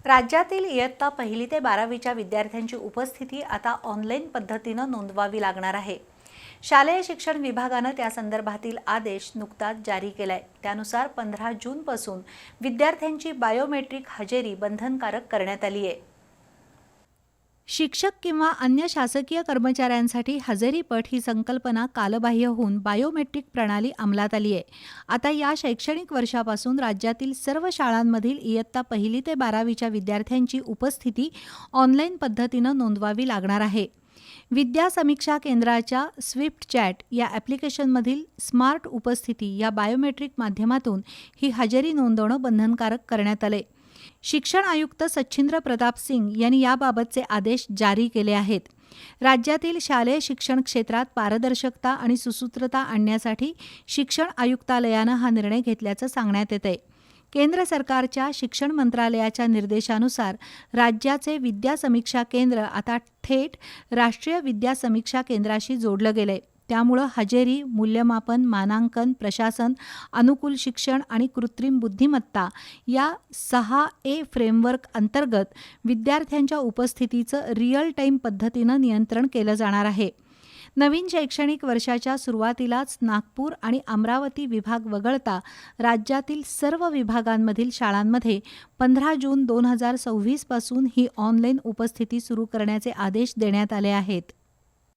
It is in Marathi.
राज्यातील इयत्ता 1ली ते 12वीच्या विद्यार्थ्यांची उपस्थिती आता ऑनलाईन पद्धतीने नोंदवावी लागणार आहे। शालेय शिक्षण विभागाने त्या संदर्भातील आदेश नुकताच जारी केलाय। त्यानुसार 15 जून पासून विद्यार्थ्यांची बायोमेट्रिक हजेरी बंधनकारक करण्यात आली आहे। शिक्षक किंवा अन्य शासकीय कर्मचाऱ्यांसाठी हजेरीपट ही संकल्पना कालबाह्य होऊन बायोमेट्रिक प्रणाली अंमलात आली आहे। आता या शैक्षणिक वर्षापासून राज्यातील सर्व शाळांमधील इयत्ता 1ली ते 12वीच्या विद्यार्थ्यांची उपस्थिती ऑनलाईन पद्धतीने नोंदवावी लागणार आहे। विद्या समीक्षा केंद्राच्या स्विफ्ट चॅट या ॲप्लिकेशनमधील स्मार्ट उपस्थिती या बायोमेट्रिक माध्यमातून ही हजेरी नोंदवणं बंधनकारक करण्यात आले। शिक्षण आयुक्त सच्छिंद्र प्रताप सिंग यांनी याबाबतचे आदेश जारी केले आहेत। राज्यातील शालेय शिक्षण क्षेत्रात पारदर्शकता आणि सुसूत्रता आणण्यासाठी शिक्षण आयुक्तालयानं हा निर्णय घेतल्याचं सांगण्यात येतंय। केंद्र सरकारच्या शिक्षण मंत्रालयाच्या निर्देशानुसार राज्याचे विद्या समीक्षा केंद्र आता थेट राष्ट्रीय विद्या समीक्षा केंद्राशी जोडलं गेलंय। त्यामुळे हजेरी, मूल्यमापन, मानांकन, प्रशासन, अनुकूल शिक्षण आणि कृत्रिम बुद्धिमत्ता या 6A फ्रेमवर्क अंतर्गत विद्यार्थ्यांच्या उपस्थितीचं रिअल टाईम पद्धतीनं नियंत्रण केलं जाणार आहे। नवीन शैक्षणिक वर्षाच्या सुरुवातीलाच नागपूर आणि अमरावती विभाग वगळता राज्यातील सर्व विभागांमधील शाळांमध्ये 15 जून 2026 पासून ही ऑनलाईन उपस्थिती सुरू करण्याचे आदेश देण्यात आले आहेत।